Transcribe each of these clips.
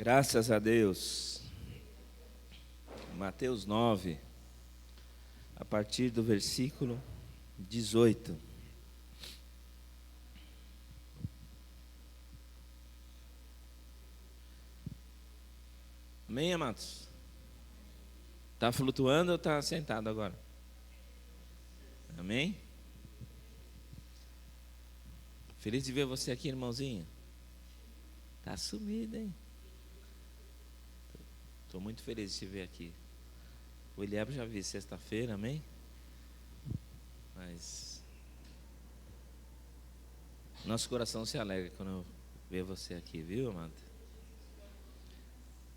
Graças a Deus. Mateus 9, a partir do versículo 18. Amém, amados? Está flutuando ou está sentado agora? Amém? Feliz de ver você aqui, irmãozinho. Está sumido, hein? Estou muito feliz de te ver aqui. O Eliab já vi sexta-feira, amém? Mas nosso coração se alegra quando eu ver você aqui, viu, amado?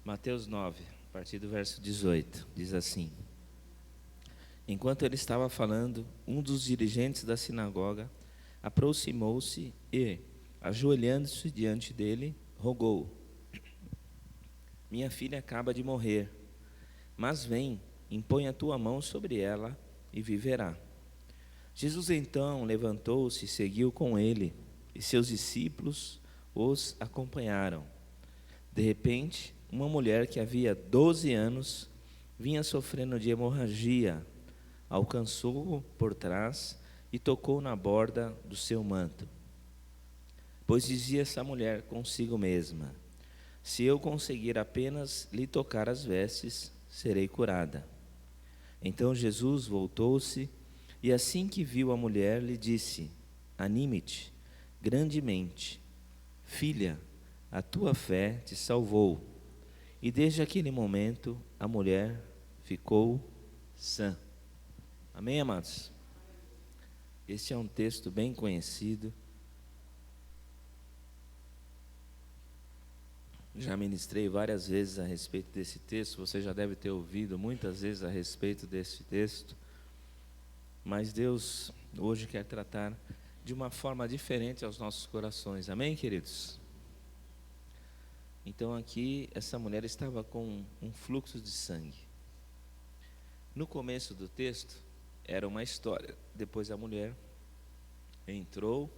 Mateus 9, a partir do verso 18, diz assim: Enquanto ele estava falando, um dos dirigentes da sinagoga aproximou-se e, ajoelhando-se diante dele, rogou: Minha filha acaba de morrer, mas vem, impõe a tua mão sobre ela e viverá. Jesus então levantou-se e seguiu com ele, e seus discípulos os acompanharam. De repente, uma mulher que havia 12 anos vinha sofrendo de hemorragia, alcançou-o por trás e tocou na borda do seu manto. Pois dizia essa mulher consigo mesma: se eu conseguir apenas lhe tocar as vestes, serei curada. Então Jesus voltou-se e assim que viu a mulher, lhe disse: Anime-te grandemente, filha, a tua fé te salvou. E desde aquele momento a mulher ficou sã. Amém, amados? Este é um texto bem conhecido. Já ministrei várias vezes a respeito desse texto. Você já deve ter ouvido muitas vezes a respeito desse texto. Mas Deus hoje quer tratar de uma forma diferente aos nossos corações. Amém, queridos? Então aqui essa mulher estava com um fluxo de sangue. No começo do texto era uma história. Depois a mulher entrou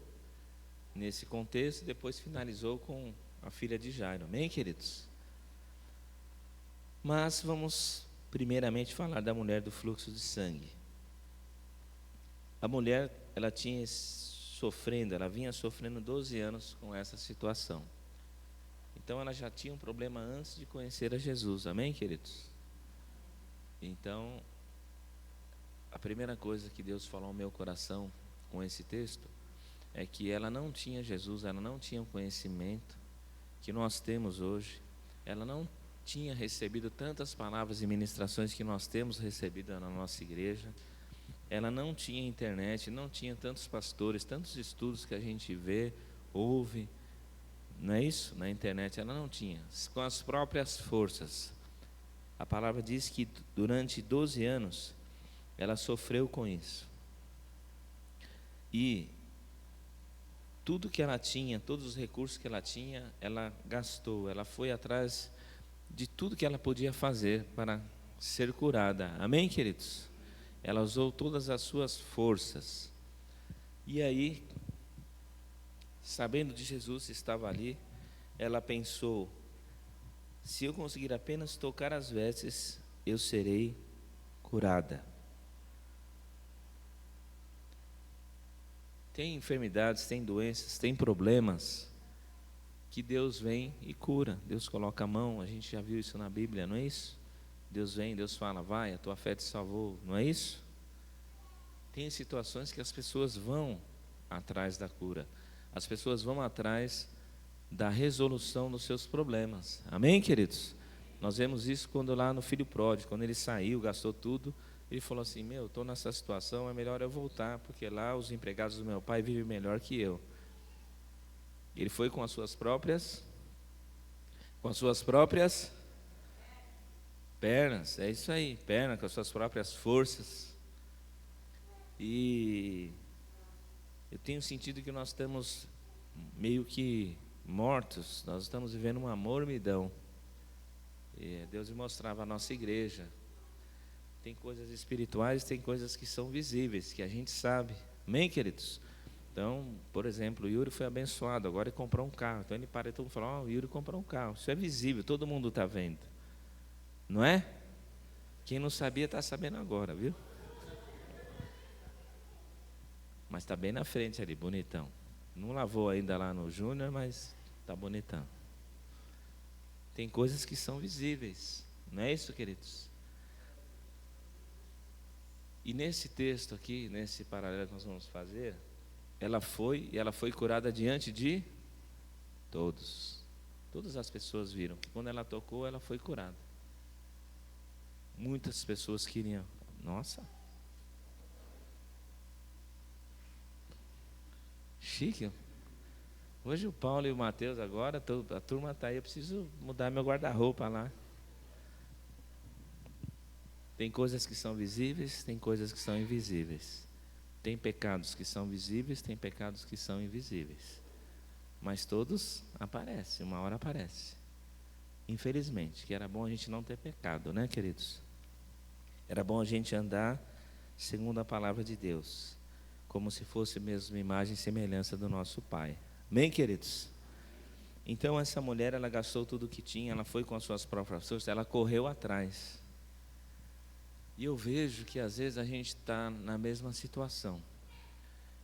nesse contexto e depois finalizou com a filha de Jairo. Amém, queridos? Mas vamos primeiramente falar da mulher do fluxo de sangue. A mulher, ela vinha sofrendo 12 anos com essa situação. Então ela já tinha um problema antes de conhecer a Jesus. Amém, queridos? Então, a primeira coisa que Deus falou ao meu coração com esse texto é que ela não tinha Jesus, ela não tinha o conhecimento que nós temos hoje. Ela não tinha recebido tantas palavras e ministrações que nós temos recebido na nossa igreja. Ela não tinha internet, não tinha tantos pastores, tantos estudos que a gente vê, ouve, não é isso? Na internet ela não tinha, com as próprias forças. A palavra diz que durante 12 anos ela sofreu com isso. E tudo que ela tinha, todos os recursos que ela tinha, ela gastou, ela foi atrás de tudo que ela podia fazer para ser curada. Amém, queridos? Ela usou todas as suas forças. E aí, sabendo de Jesus estava ali, ela pensou: se eu conseguir apenas tocar as vestes, eu serei curada. Tem enfermidades, tem doenças, tem problemas que Deus vem e cura. Deus coloca a mão, a gente já viu isso na Bíblia, não é isso? Deus vem, Deus fala: vai, a tua fé te salvou, não é isso? Tem situações que as pessoas vão atrás da cura, as pessoas vão atrás da resolução dos seus problemas. Amém, queridos? Nós vemos isso quando lá no filho pródigo, quando ele saiu, gastou tudo, ele falou assim: estou nessa situação, é melhor eu voltar, porque lá os empregados do meu pai vivem melhor que eu. Ele foi com as suas próprias pernas, é isso aí, perna, com as suas próprias forças. E eu tenho sentido que nós estamos meio que mortos, nós estamos vivendo uma mormidão. E Deus me mostrava a nossa igreja. Tem coisas espirituais, tem coisas que são visíveis, que a gente sabe. Amém, queridos? Então, por exemplo, o Yuri foi abençoado, agora ele comprou um carro. Então ele para e todo mundo fala, o Yuri comprou um carro. Isso é visível, todo mundo está vendo. Não é? Quem não sabia está sabendo agora, viu? Mas está bem na frente ali, bonitão. Não lavou ainda lá no Júnior, mas está bonitão. Tem coisas que são visíveis, não é isso, queridos? E nesse texto aqui, nesse paralelo que nós vamos fazer, ela foi curada diante de todos. Todas as pessoas viram que quando ela tocou, ela foi curada. Muitas pessoas queriam. Nossa. Chique. Hoje o Paulo e o Mateus agora, a turma está aí, eu preciso mudar meu guarda-roupa lá. Tem coisas que são visíveis, tem coisas que são invisíveis. Tem pecados que são visíveis, tem pecados que são invisíveis. Mas todos aparecem, uma hora aparece. Infelizmente, que era bom a gente não ter pecado, né, queridos? Era bom a gente andar segundo a palavra de Deus, como se fosse mesmo imagem e semelhança do nosso Pai. Amém, queridos? Então essa mulher, ela gastou tudo o que tinha, ela foi com as suas próprias forças, ela correu atrás. E eu vejo que às vezes a gente está na mesma situação.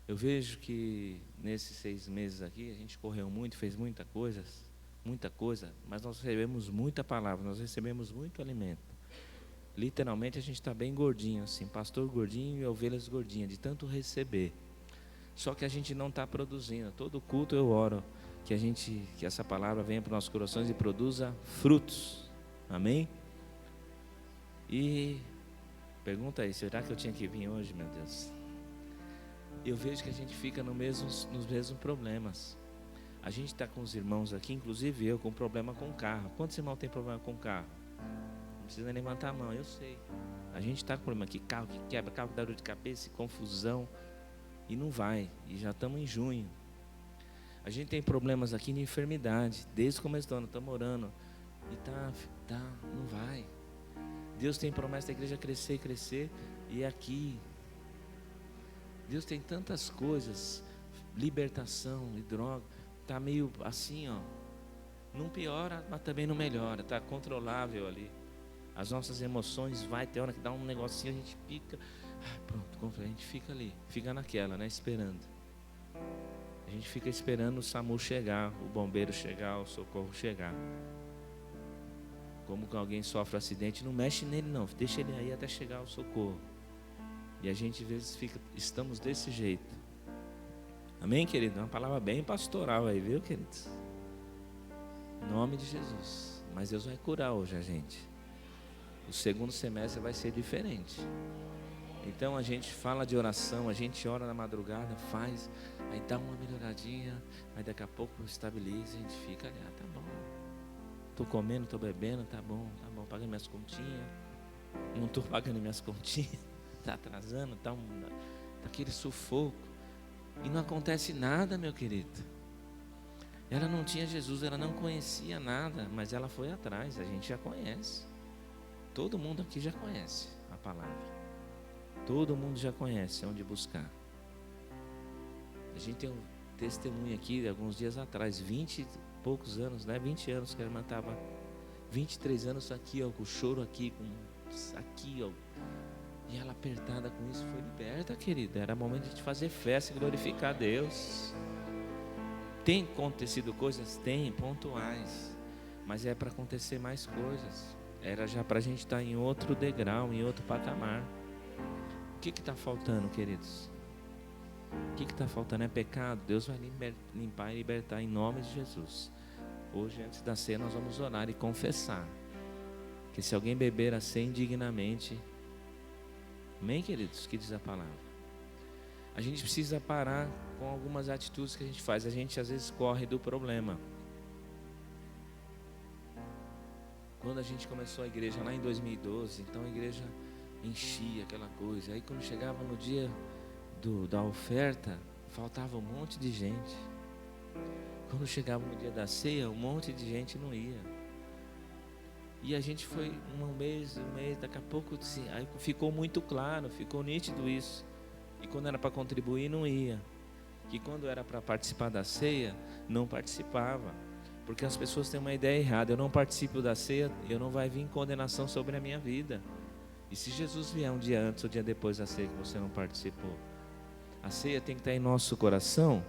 Eu vejo que nesses 6 meses aqui, a gente correu muito, fez muita coisa, mas nós recebemos muita palavra, nós recebemos muito alimento. Literalmente a gente está bem gordinho, assim, pastor gordinho e ovelhas gordinhas, de tanto receber. Só que a gente não está produzindo. Todo culto eu oro que essa palavra venha para os nossos corações e produza frutos. Amém? E pergunta aí, será que eu tinha que vir hoje, meu Deus? Eu vejo que a gente fica nos mesmos problemas. A gente está com os irmãos aqui, inclusive eu, com problema com o carro. Quantos irmãos tem problema com o carro? Não precisa nem levantar a mão, eu sei. A gente está com problema aqui, carro que quebra, carro que dá dor de cabeça, confusão. E não vai, e já estamos em junho. A gente tem problemas aqui de enfermidade, desde o começo do ano, estamos orando. E não vai. Deus tem promessa da igreja crescer e crescer, e é aqui. Deus tem tantas coisas, libertação e droga, está meio assim, ó. Não piora, mas também não melhora, está controlável ali. As nossas emoções vai ter hora que dá um negocinho, a gente fica, pronto, a gente fica ali, fica naquela, né, esperando. A gente fica esperando o SAMU chegar, o bombeiro chegar, o socorro chegar. Como que alguém sofre um acidente, não mexe nele não, deixa ele aí até chegar o socorro. E a gente às vezes estamos desse jeito. Amém, querido? É uma palavra bem pastoral aí, viu, queridos? Em nome de Jesus. Mas Deus vai curar hoje a gente. O segundo semestre vai ser diferente. Então a gente fala de oração, a gente ora na madrugada, faz, aí dá uma melhoradinha, aí daqui a pouco estabiliza, a gente fica ali, tá bom. Estou comendo, estou bebendo, tá bom, pagando minhas continhas. Não estou pagando minhas continhas, está atrasando, tá aquele sufoco. E não acontece nada, meu querido. Ela não tinha Jesus, ela não conhecia nada, mas ela foi atrás, a gente já conhece. Todo mundo aqui já conhece a palavra. Todo mundo já conhece onde buscar. A gente tem um testemunho aqui de alguns dias atrás, 20 e poucos anos, né? 20 anos que a irmã estava, 23 anos aqui, ó, com o choro aqui, aqui, ó. E ela apertada com isso, foi liberta, querida. Era momento de a gente fazer festa e glorificar a Deus. Tem acontecido coisas? Tem, pontuais. Mas é para acontecer mais coisas. Era já para a gente estar em outro degrau, em outro patamar. O que está faltando, queridos? O que está faltando? É pecado? Deus vai limpar e libertar em nome de Jesus. Hoje, antes da ceia, nós vamos orar e confessar que se alguém beber a ceia indignamente, amém, queridos? Que diz a palavra. A gente precisa parar com algumas atitudes que a gente faz. A gente às vezes corre do problema. Quando a gente começou a igreja lá em 2012, então a igreja enchia aquela coisa. Aí quando chegava no dia da oferta, faltava um monte de gente. Quando chegava no dia da ceia, um monte de gente não ia. E a gente foi um mês, daqui a pouco assim, aí ficou muito claro, ficou nítido isso. E quando era para contribuir, não ia. que quando era para participar da ceia, não participava. Porque as pessoas têm uma ideia errada: eu não participo da ceia, eu não vai vir condenação sobre a minha vida. E se Jesus vier um dia antes ou um dia depois da ceia que você não participou? A ceia tem que estar em nosso coração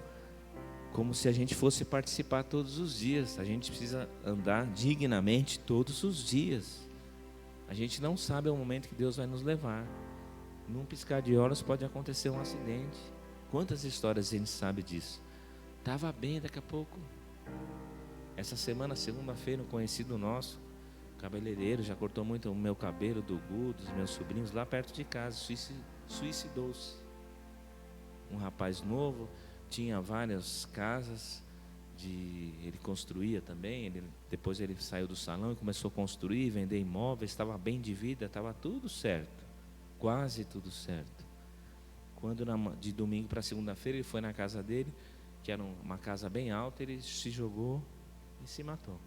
como se a gente fosse participar todos os dias. A gente precisa andar dignamente todos os dias. A gente não sabe o momento que Deus vai nos levar. Num piscar de olhos pode acontecer um acidente. Quantas histórias a gente sabe disso? Estava bem, daqui a pouco. Essa semana, segunda-feira, um conhecido nosso, cabeleireiro, já cortou muito o meu cabelo, do Gu, dos meus sobrinhos, lá perto de casa, suicidou-se. Um rapaz novo, tinha várias casas, ele construía também, depois ele saiu do salão e começou a construir, vender imóveis, estava bem de vida, estava tudo certo, quase tudo certo. Quando de domingo para segunda-feira ele foi na casa dele, que era uma casa bem alta, ele se jogou e se matou.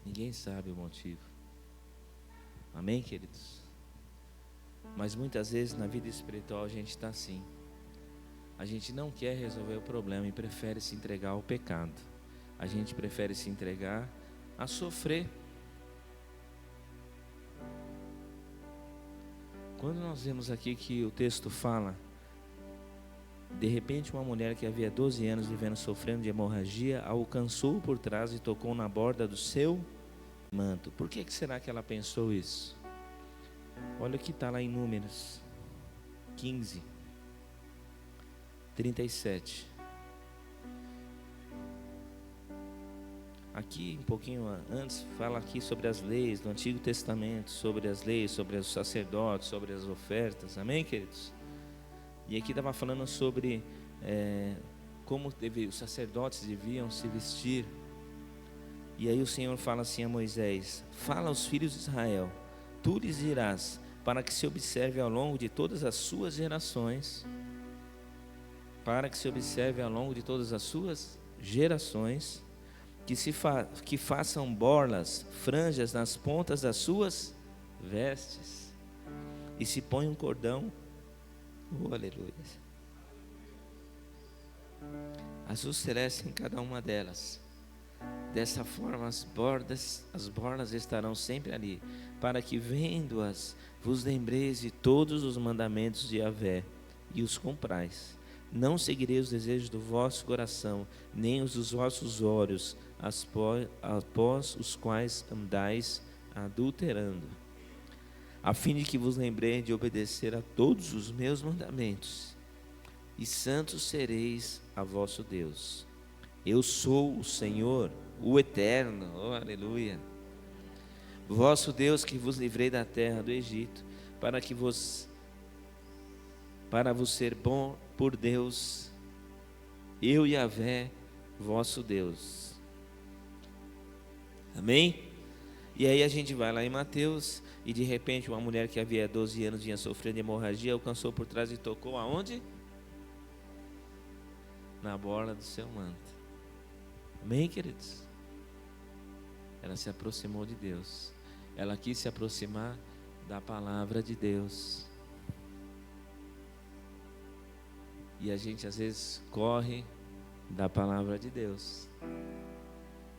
Ninguém sabe o motivo. Amém, queridos? Mas muitas vezes na vida espiritual a gente está assim. A gente não quer resolver o problema e prefere se entregar ao pecado. A gente prefere se entregar a sofrer. Quando nós vemos aqui que o texto fala, de repente uma mulher que havia 12 anos vivendo sofrendo de hemorragia, a alcançou por trás e tocou na borda do seu manto. Por que será que ela pensou isso? Olha o que está lá em Números 15, 37. Aqui, um pouquinho antes, fala aqui sobre as leis do Antigo Testamento, sobre as leis, sobre os sacerdotes, sobre as ofertas. Amém, queridos? E aqui estava falando sobre como os sacerdotes deviam se vestir. E aí o Senhor fala assim a Moisés: fala aos filhos de Israel, tu lhes dirás, para que se observe ao longo de todas as suas gerações, que façam borlas, franjas nas pontas das suas vestes, e se põe um cordão, aleluia, azul celeste em cada uma delas. Dessa forma as borlas estarão sempre ali, para que vendo-as vos lembreis de todos os mandamentos de Yahvé e os cumprais. Não seguireis os desejos do vosso coração, nem os dos vossos olhos, após os quais andais adulterando, a fim de que vos lembreis de obedecer a todos os meus mandamentos, e santos sereis a vosso Deus. Eu sou o Senhor, o Eterno, aleluia, vosso Deus, que vos livrei da terra do Egito, para vos ser bom por Deus, eu Yahvé, vosso Deus. Amém? E aí a gente vai lá em Mateus, e de repente uma mulher que havia 12 anos vinha sofrendo de hemorragia, alcançou por trás e tocou aonde? Na borda do seu manto. Amém, queridos? Ela se aproximou de Deus. Ela quis se aproximar da palavra de Deus. E a gente às vezes corre da palavra de Deus.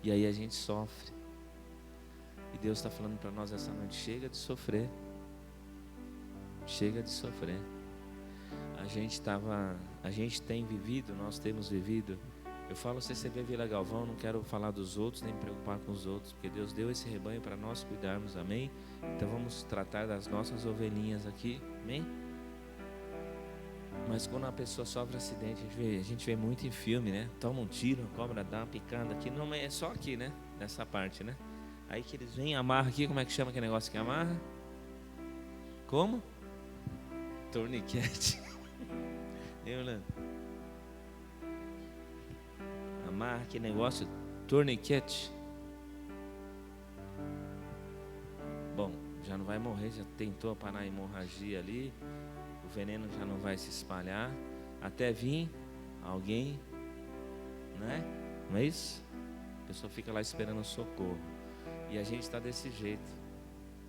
E aí a gente sofre. E Deus está falando para nós essa noite: chega de sofrer. Chega de sofrer. Nós temos vivido. Eu falo CCB Vila Galvão, não quero falar dos outros, nem me preocupar com os outros, porque Deus deu esse rebanho para nós cuidarmos, amém? Então vamos tratar das nossas ovelhinhas aqui, amém? Mas quando uma pessoa sofre acidente, a gente vê muito em filme, né? Toma um tiro, a cobra dá uma picada aqui, não é só aqui, né? Nessa parte, né? Aí que eles vêm, amarra aqui, como é que chama aquele negócio que amarra? Como? Torniquete. Amarra aquele negócio, torniquete. Bom, já não vai morrer, já tentou parar a hemorragia ali, o veneno já não vai se espalhar, até vir alguém, né? Não é isso? A pessoa fica lá esperando socorro. E a gente está desse jeito,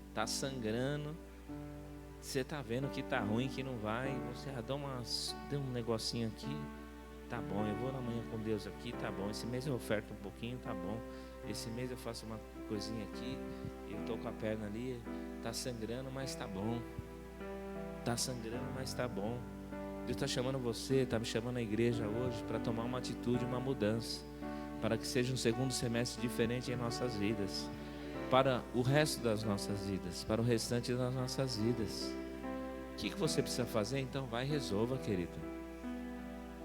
está sangrando, Você está vendo que está ruim, que não vai, você dá um negocinho aqui, tá bom, eu vou na manhã com Deus aqui, tá bom, esse mês eu oferto um pouquinho, tá bom, esse mês eu faço uma coisinha aqui, eu estou com a perna ali, está sangrando, mas tá bom, está sangrando, mas tá bom. Deus está chamando você, está me chamando a igreja hoje para tomar uma atitude, uma mudança, para que seja um segundo semestre diferente em nossas vidas, para o resto das nossas vidas, para o restante das nossas vidas. O que você precisa fazer? Então vai e resolva, querido.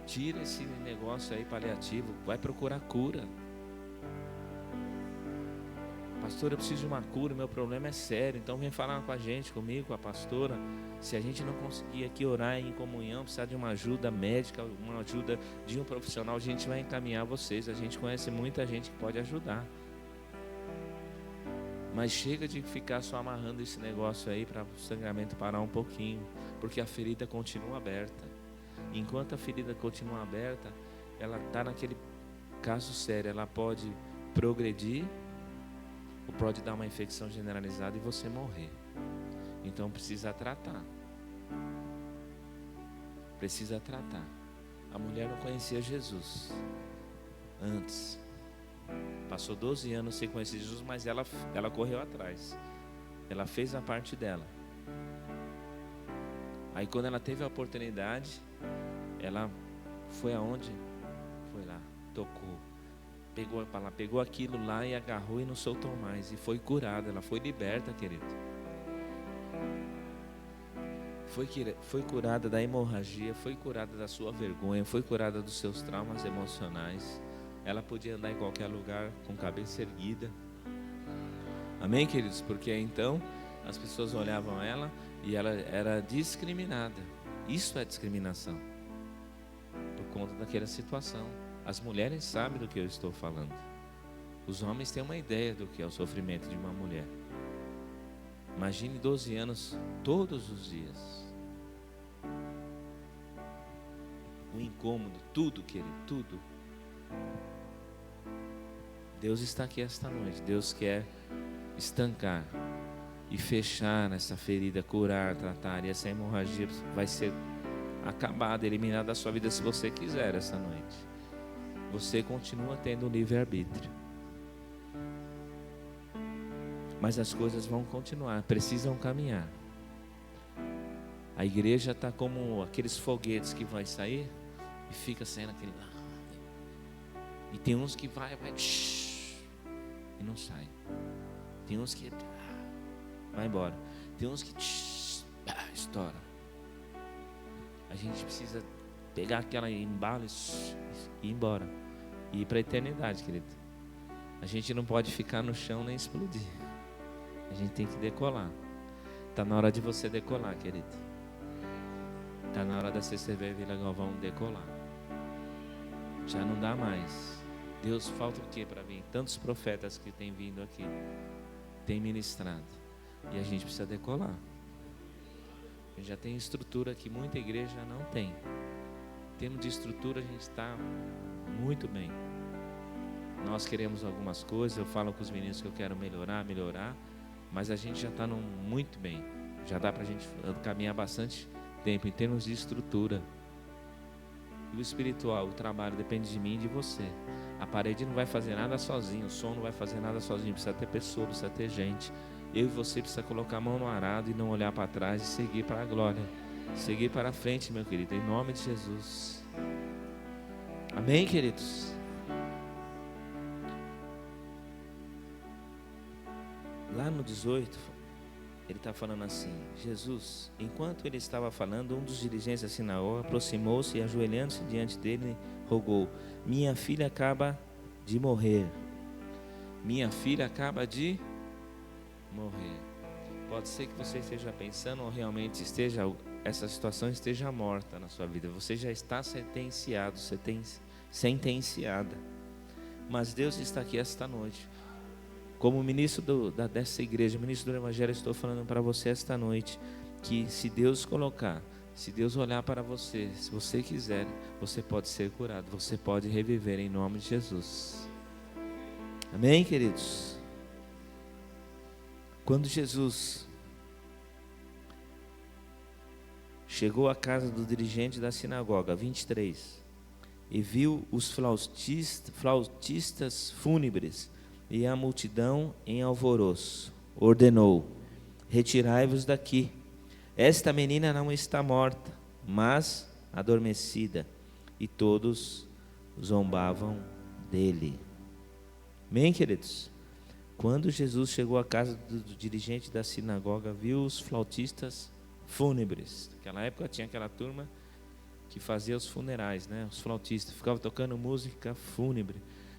Tira esse negócio aí paliativo, vai procurar cura. Pastor, eu preciso de uma cura, meu problema é sério, então vem falar com a gente, comigo, com a pastora. Se a gente não conseguir aqui orar em comunhão, precisar de uma ajuda médica, uma ajuda de um profissional, a gente vai encaminhar vocês. A gente conhece muita gente que pode ajudar. Mas chega de ficar só amarrando esse negócio aí para o sangramento parar um pouquinho, porque a ferida continua aberta. Enquanto a ferida continua aberta, ela está naquele caso sério, ela pode progredir ou pode dar uma infecção generalizada e você morrer. Então precisa tratar. Precisa tratar. A mulher não conhecia Jesus antes. Passou 12 anos sem conhecer Jesus, mas ela correu atrás. Ela fez a parte dela. Aí quando ela teve a oportunidade, ela foi aonde? Foi lá, tocou. Pegou aquilo lá e agarrou e não soltou mais. E foi curada, ela foi liberta, querido. Foi curada da hemorragia, foi curada da sua vergonha, foi curada dos seus traumas emocionais. Ela podia andar em qualquer lugar com cabeça erguida. Amém, queridos? Porque então as pessoas olhavam ela e ela era discriminada. Isso é discriminação. Por conta daquela situação. As mulheres sabem do que eu estou falando. Os homens têm uma ideia do que é o sofrimento de uma mulher. Imagine 12 anos todos os dias. O incômodo, tudo, querido, tudo. Deus está aqui esta noite. Deus quer estancar e fechar essa ferida, curar, tratar. E essa hemorragia vai ser acabada, eliminada da sua vida se você quiser essa noite. Você continua tendo o livre-arbítrio. Mas as coisas vão continuar, precisam caminhar. A igreja está como aqueles foguetes que vai sair e fica saindo aquele lá. E tem uns que vai e não sai. Tem uns que vai embora. Tem uns que estoura. A gente precisa pegar aquela embalo e ir embora. E ir para a eternidade, querido. A gente não pode ficar no chão nem explodir. A gente tem que decolar. Está na hora de você decolar, querido. Está na hora da CCV Vila Galvão decolar. Já não dá mais. Deus, falta o que para vir? Tantos profetas que têm vindo aqui, têm ministrado. E a gente precisa decolar. A gente já tem estrutura que muita igreja não tem. Em termos de estrutura, a gente está muito bem. Nós queremos algumas coisas. Eu falo com os meninos que eu quero melhorar. Mas a gente já está muito bem. Já dá para a gente caminhar bastante tempo em termos de estrutura. E o espiritual, o trabalho depende de mim e de você. A parede não vai fazer nada sozinho, o som não vai fazer nada sozinho. Precisa ter pessoa, precisa ter gente. Eu e você precisa colocar a mão no arado e não olhar para trás e seguir para a glória. Seguir para a frente, meu querido, em nome de Jesus. Amém, queridos? Lá no 18, ele está falando assim: Jesus, enquanto ele estava falando, um dos dirigentes da sinagoga aproximou-se e, ajoelhando-se diante dele, rogou: minha filha acaba de morrer. Minha filha acaba de morrer. Pode ser que você esteja pensando ou realmente essa situação esteja morta na sua vida. Você já está sentenciado, sentenciada. Mas Deus está aqui esta noite. Como ministro dessa igreja, ministro do Evangelho, estou falando para você esta noite, que se Deus colocar, se Deus olhar para você, se você quiser, você pode ser curado, você pode reviver em nome de Jesus. Amém, queridos? Quando Jesus chegou à casa do dirigente da sinagoga, 23, e viu os flautistas fúnebres e a multidão em alvoroço. Ordenou: retirai-vos daqui. Esta menina não está morta, mas adormecida. E todos zombavam dele. Amém, queridos? Quando Jesus chegou à casa do dirigente da sinagoga, viu os flautistas fúnebres. Naquela época tinha aquela turma que fazia os funerais, né? Os flautistas ficavam tocando música fúnebre.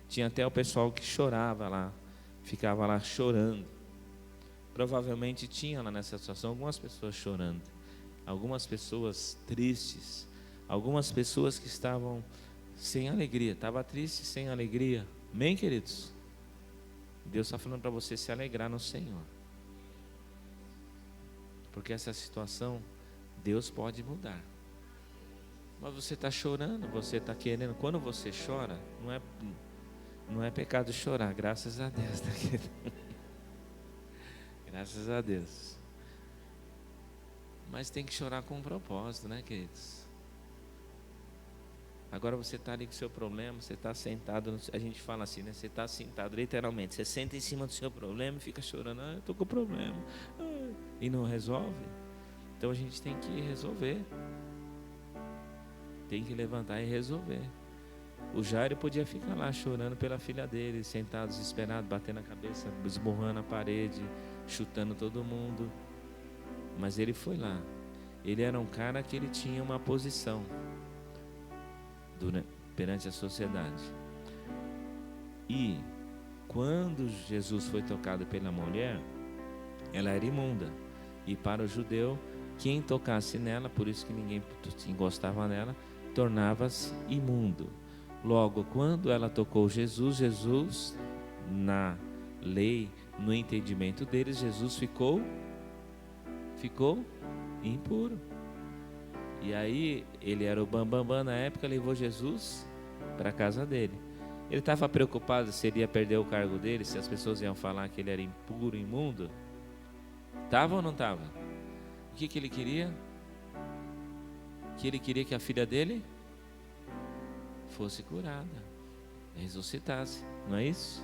Tinha até o pessoal que chorava lá, ficava lá chorando. Provavelmente tinha lá nessa situação algumas pessoas chorando, algumas pessoas tristes, algumas pessoas que estavam sem alegria, estava triste, sem alegria. Amém, queridos? Deus está falando para você se alegrar no Senhor, porque essa situação Deus pode mudar. Mas você está chorando, você está querendo. Quando você chora, não é pecado chorar, graças a Deus, tá, querido? Graças a Deus. Mas tem que chorar com um propósito, né, queridos? Agora você está ali com o seu problema, você está sentado, a gente fala assim, né? Você está sentado, literalmente, você senta em cima do seu problema e fica chorando, eu estou com problema, e não resolve. Então a gente tem que resolver, tem que levantar e resolver. O Jairo podia ficar lá chorando pela filha dele, sentado desesperado, batendo a cabeça, esmurrando a parede, chutando todo mundo, mas ele foi lá. Ele era um cara que ele tinha uma posição perante a sociedade. E quando Jesus foi tocado pela mulher, ela era imunda, e para o judeu, quem tocasse nela, por isso que ninguém encostava nela, tornava-se imundo. Logo, quando ela tocou Jesus, na lei, no entendimento deles, Jesus ficou impuro. E aí, ele era o bambambam na época, levou Jesus para a casa dele. Ele estava preocupado se ele ia perder o cargo dele, se as pessoas iam falar que ele era impuro, imundo. Estava ou não estava? O que ele queria? Que ele queria que a filha dele fosse curada, ressuscitasse, não é isso?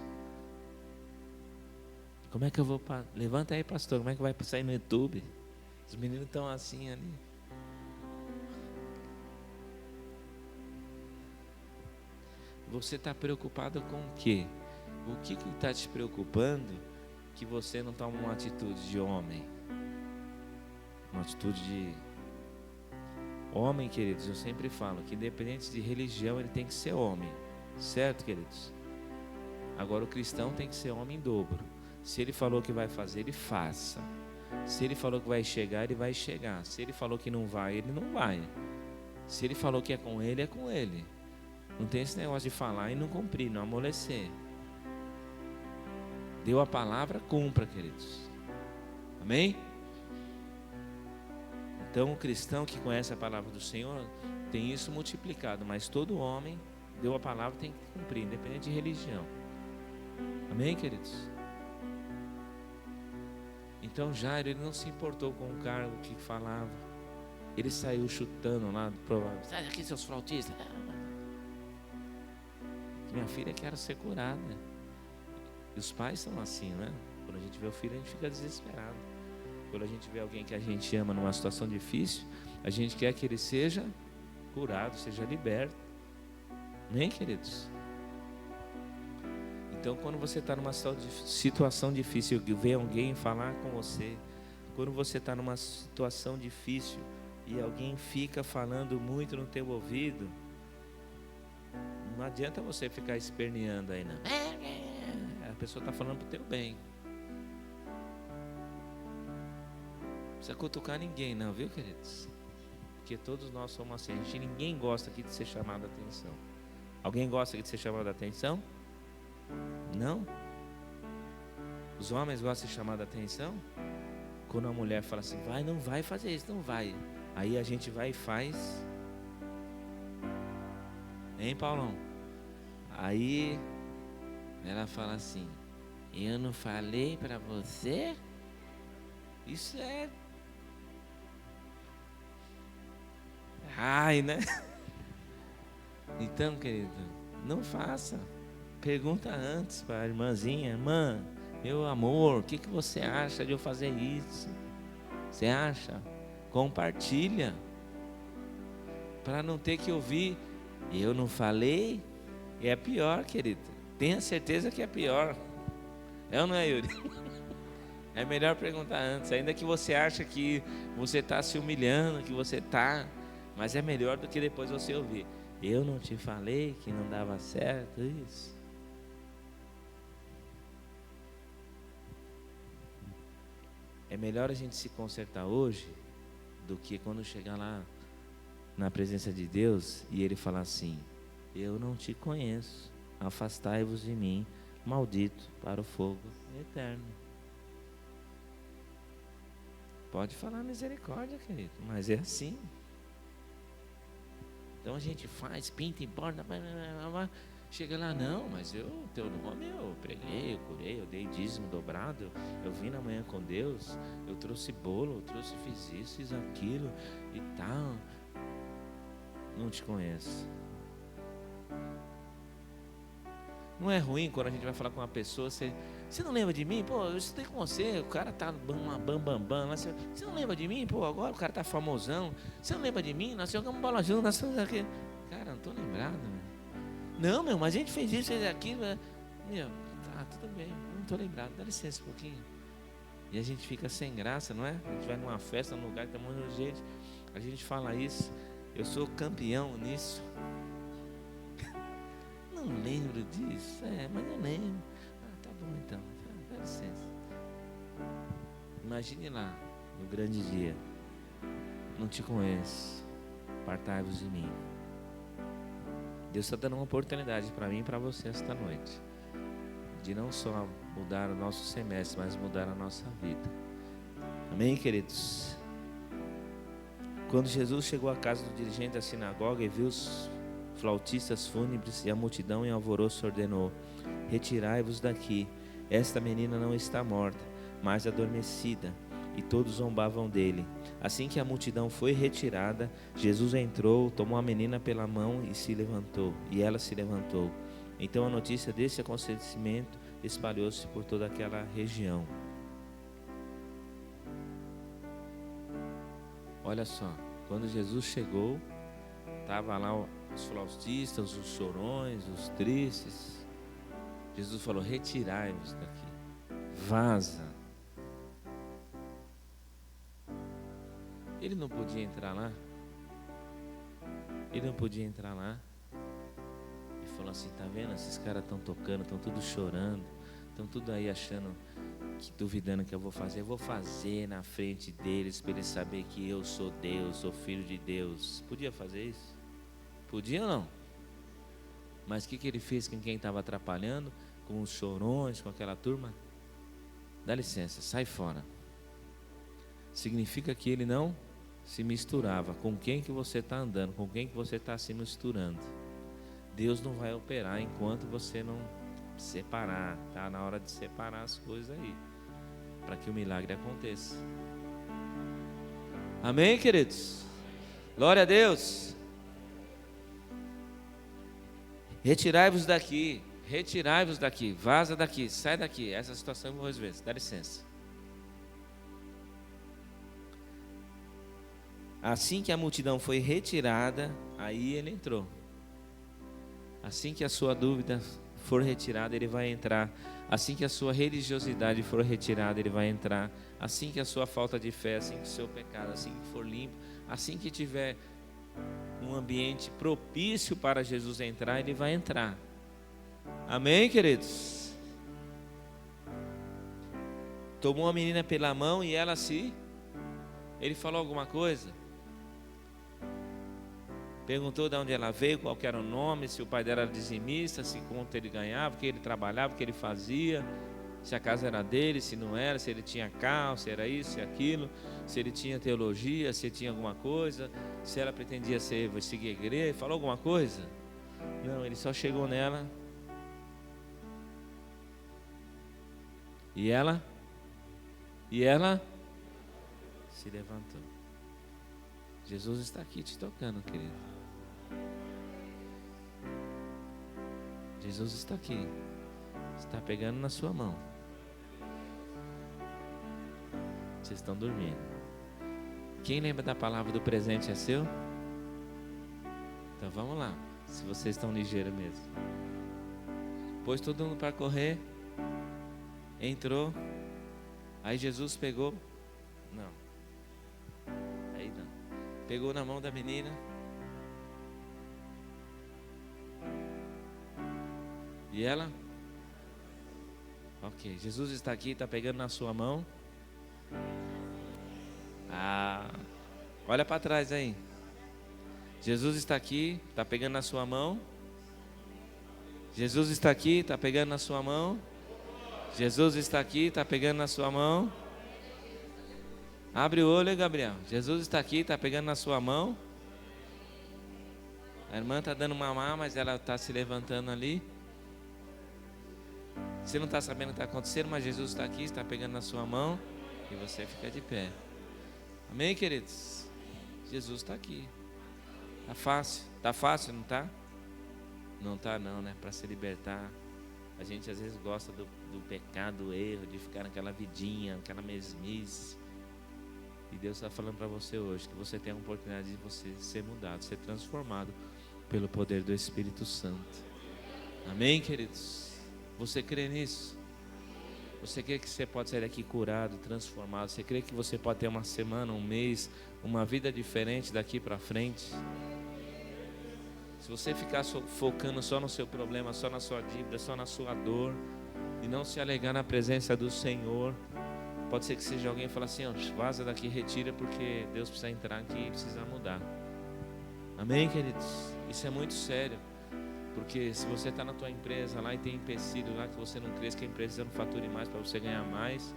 Como é que eu vou? Levanta aí, pastor, como é que vai sair no YouTube? Os meninos estão assim ali. Você está preocupado com o quê? O que está te preocupando que você não toma uma atitude de homem? Uma atitude de homem, queridos. Eu sempre falo que independente de religião, ele tem que ser homem, certo, queridos? Agora o cristão tem que ser homem em dobro. Se ele falou que vai fazer, ele faça. Se ele falou que vai chegar, ele vai chegar. Se ele falou que não vai, ele não vai. Se ele falou que é com ele, é com ele. Não tem esse negócio de falar e não cumprir, não amolecer. Deu a palavra, cumpra, queridos. Amém? Então o cristão que conhece a palavra do Senhor tem isso multiplicado. Mas todo homem deu a palavra, tem que cumprir, independente de religião. Amém, queridos? Então Jairo, ele não se importou com o cargo que falava. Ele saiu chutando lá, provavelmente. Sai daqui, seus flautistas. Minha filha quer ser curada. E os pais são assim, né? Quando a gente vê o filho, a gente fica desesperado. Quando a gente vê alguém que a gente ama numa situação difícil, a gente quer que ele seja curado, seja liberto. Nem, queridos? Então, quando você está numa situação difícil, vem alguém falar com você. Quando você está numa situação difícil e alguém fica falando muito no teu ouvido, não adianta você ficar esperneando aí, não. A pessoa está falando para o teu bem. Não precisa cutucar ninguém, não, viu, queridos? Porque todos nós somos assim. Ninguém gosta aqui de ser chamado a atenção. Alguém gosta aqui de ser chamado a atenção? Não? Os homens gostam de ser chamados a atenção? Quando a mulher fala assim, vai, não vai fazer isso, não vai. Aí a gente vai e faz. Hein, Paulão? Aí ela fala assim, eu não falei para você? Isso é... Ai, né? Então, querido, não faça. Pergunta antes para a irmãzinha: irmã, meu amor, o que você acha de eu fazer isso? Você acha? Compartilha. Para não ter que ouvir, eu não falei. E é pior, querido. Tenha certeza que é pior. É ou não é, Yuri? É melhor perguntar antes. Ainda que você acha que você está se humilhando, que você está, mas é melhor do que depois você ouvir: eu não te falei que não dava certo isso? É melhor a gente se consertar hoje do que quando chegar lá na presença de Deus e Ele falar assim: eu não te conheço, afastai-vos de mim, maldito, para o fogo eterno. Pode falar misericórdia, querido, mas é assim. Então a gente faz, pinta, importa, chega lá: não, mas teu nome eu preguei, eu curei, eu dei dízimo dobrado, eu vim na manhã com Deus, eu trouxe bolo, eu trouxe, fiz isso, fiz aquilo e tal. Não te conheço. Não é ruim quando a gente vai falar com uma pessoa: você não lembra de mim? Pô, eu estudei com você, o cara tá bam. Você não lembra de mim? Pô, agora o cara tá famosão. Você não lembra de mim? Nós jogamos bola junto, nós fizemos aquilo. Cara, não tô lembrado, meu. Não, meu, mas a gente fez isso, fez aquilo. Meu, tá, tudo bem, não tô lembrado, dá licença um pouquinho. E a gente fica sem graça, não é? A gente vai numa festa, num lugar que tem um monte de gente, a gente fala isso: eu sou campeão nisso. Não lembro disso, mas eu lembro. Tá bom então, dá licença. Imagine lá, no grande dia: não te conheço, apartai-vos de mim. Deus está dando uma oportunidade para mim e para você esta noite, de não só mudar o nosso semestre, mas mudar a nossa vida. Amém, queridos? Quando Jesus chegou à casa do dirigente da sinagoga e viu os flautistas fúnebres e a multidão em alvoroço, ordenou: retirai-vos daqui, esta menina não está morta, mas adormecida. E todos zombavam dele. Assim que a multidão foi retirada, Jesus entrou, tomou a menina pela mão e se levantou, e ela se levantou. Então a notícia desse acontecimento espalhou-se por toda aquela região. Olha só, quando Jesus chegou, estava lá os flautistas, os chorões, os tristes. Jesus falou: retirai-vos daqui, vaza. Ele não podia entrar lá. Ele não podia entrar lá. E falou assim: tá vendo? Esses caras estão tocando, estão tudo chorando, estão tudo aí achando, duvidando que eu vou fazer. Eu vou fazer na frente deles, para eles saberem que eu sou Deus, sou filho de Deus. Podia fazer isso? Podia ou não? Mas o que ele fez com quem estava atrapalhando? Com os chorões, com aquela turma? Dá licença, sai fora. Significa que ele não se misturava. Com quem que você está andando? Com quem que você está se misturando? Deus não vai operar enquanto você não separar. Está na hora de separar as coisas aí, para que o milagre aconteça. Amém, queridos? Glória a Deus. Retirai-vos daqui, vaza daqui, sai daqui. Essa situação eu vou resolver, dá licença. Assim que a multidão foi retirada, aí ele entrou. Assim que a sua dúvida for retirada, ele vai entrar. Assim que a sua religiosidade for retirada, ele vai entrar. Assim que a sua falta de fé, assim que o seu pecado, assim que for limpo, assim que tiver um ambiente propício para Jesus entrar, ele vai entrar. Amém, queridos? Tomou a menina pela mão e ela ele falou alguma coisa? Perguntou de onde ela veio, qual que era o nome, se o pai dela era dizimista, se quanto ele ganhava, o que ele trabalhava, o que ele fazia, se a casa era dele, se não era, se ele tinha carro, se era isso, se aquilo, se ele tinha teologia, se tinha alguma coisa, se ela pretendia seguir a igreja. Falou alguma coisa? Não, ele só chegou nela. E ela se levantou. Jesus está aqui te tocando, querido. Jesus está aqui. Está pegando na sua mão. Vocês estão dormindo. Quem lembra da palavra do presente é seu? Então vamos lá. Se vocês estão ligeiros mesmo. Pôs todo mundo para correr. Entrou. Aí Jesus pegou. Não. Aí não. Pegou na mão da menina. E ela? Ok. Jesus está aqui, está pegando na sua mão. Olha para trás aí. Jesus está aqui, está pegando na sua mão. Jesus está aqui, está pegando na sua mão. Jesus está aqui, está pegando na sua mão. Abre o olho, Gabriel. Jesus está aqui, está pegando na sua mão. A irmã está dando mamar, mas ela está se levantando ali. Você não está sabendo o que está acontecendo, mas Jesus está aqui, está pegando na sua mão. E você fica de pé. Amém, queridos? Jesus está aqui. Tá fácil? Tá fácil, não tá? Não tá não, né? Para se libertar. A gente às vezes gosta do pecado, do erro, de ficar naquela vidinha, naquela mesmice. E Deus está falando para você hoje que você tem a oportunidade de você ser mudado, ser transformado pelo poder do Espírito Santo. Amém, queridos? Você crê nisso? Você crê que você pode sair daqui curado, transformado? Você crê que você pode ter uma semana, um mês, uma vida diferente daqui para frente? Se você ficar focando só no seu problema, só na sua dívida, só na sua dor, e não se alegar na presença do Senhor, pode ser que seja alguém que fale assim, vaza daqui, retira, porque Deus precisa entrar aqui e precisa mudar. Amém, queridos? Isso é muito sério. Porque se você está na tua empresa lá e tem empecilho lá que você não cresce, que a empresa não fature mais para você ganhar mais,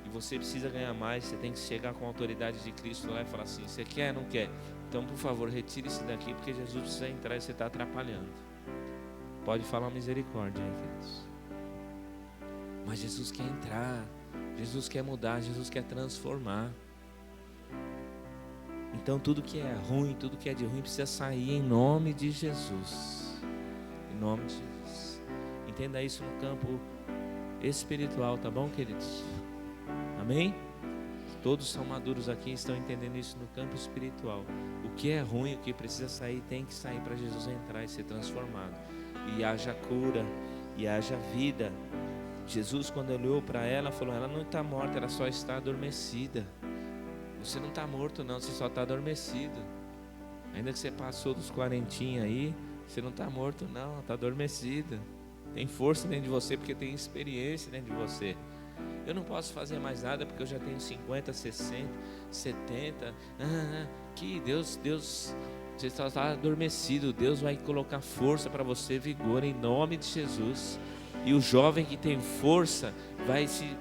e você precisa ganhar mais, você tem que chegar com a autoridade de Cristo lá e falar assim, você quer, não quer? Então, por favor, retire isso daqui, porque Jesus precisa entrar e você está atrapalhando. Pode falar misericórdia aí, queridos. Mas Jesus quer entrar, Jesus quer mudar, Jesus quer transformar. Então, tudo que é ruim, tudo que é de ruim precisa sair em nome de Jesus. Em nome de Jesus. Entenda isso no campo espiritual, tá bom, queridos? Amém? Todos são maduros aqui e estão entendendo isso no campo espiritual. O que é ruim, o que precisa sair, tem que sair para Jesus entrar e ser transformado. E haja cura, e haja vida. Jesus, quando olhou para ela, falou, ela não está morta, ela só está adormecida. Você não está morto não, você só está adormecido. Ainda que você passou dos 40 aí, você não está morto não, está adormecido. Tem força dentro de você porque tem experiência dentro de você. Eu não posso fazer mais nada porque eu já tenho 50, 60, 70. Que Deus, você está adormecido. Deus vai colocar força para você, vigor em nome de Jesus. E o jovem que tem força vai se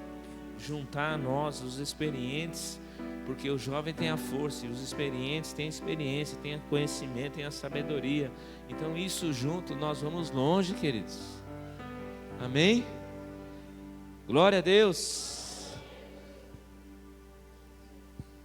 juntar a nós, os experientes. Porque o jovem tem a força e os experientes têm a experiência, têm o conhecimento, têm a sabedoria. Então isso junto nós vamos longe, queridos. Amém? Glória a Deus.